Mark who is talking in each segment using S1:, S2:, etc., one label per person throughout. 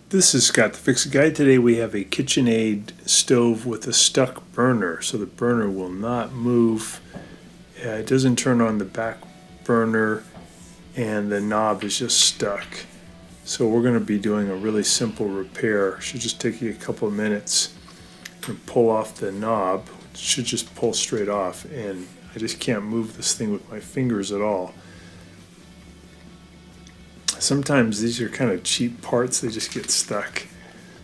S1: This is Scott the Fix It Guy. Today we have a KitchenAid stove with a stuck burner, so the burner will not move. It doesn't turn on the back burner and the knob is just stuck. So we're going to be doing a really simple repair. It should just take you a couple of minutes and pull off the knob. It should just pull straight off, and I just can't move this thing with my fingers at all. Sometimes these are kind of cheap parts, they just get stuck.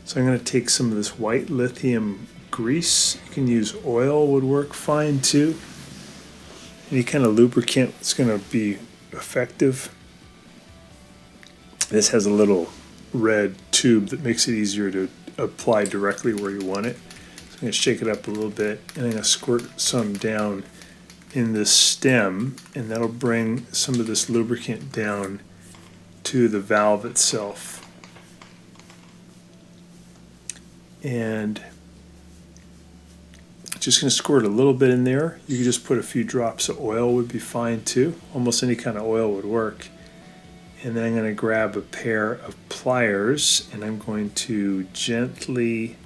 S1: So I'm going to take some of this white lithium grease. You can use oil, would work fine too. Any kind of lubricant is going to be effective. This has a little red tube that makes it easier to apply directly where you want it. So I'm going to shake it up a little bit, and I'm going to squirt some down in this stem, and that'll bring some of this lubricant down to the valve itself. And just going to squirt a little bit in there. You can just put a few drops of oil, would be fine too. Almost any kind of oil would work. And then I'm going to grab a pair of pliers, and I'm going to gently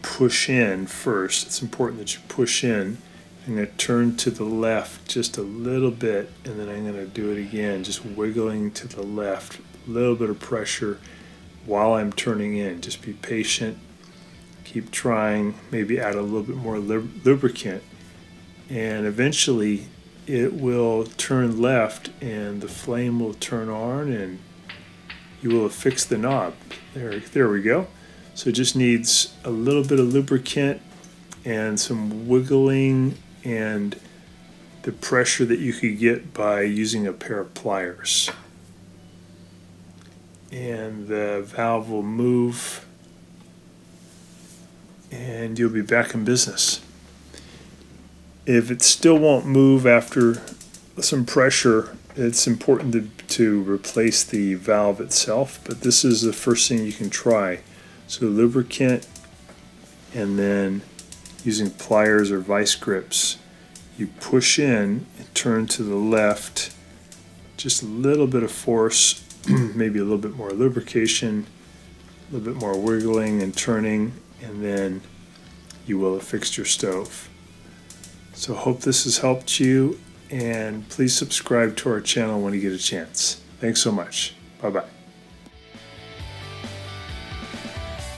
S1: push in first. It's important that you push in. I'm going to turn to the left just a little bit, and then I'm going to do it again, just wiggling to the left. A little bit of pressure while I'm turning in. Just be patient. Keep trying. Maybe add a little bit more lubricant. And eventually it will turn left, and the flame will turn on, and you will have fixed the knob. There we go. So it just needs a little bit of lubricant and some wiggling and the pressure that you could get by using a pair of pliers. And the valve will move, and you'll be back in business. If it still won't move after some pressure, it's important to replace the valve itself, but this is the first thing you can try. So lubricant, and then using pliers or vice grips, you push in and turn to the left, just a little bit of force, maybe a little bit more lubrication, a little bit more wiggling and turning, and then you will have fixed your stove. So hope this has helped you, and please subscribe to our channel when you get a chance. Thanks so much. Bye-bye.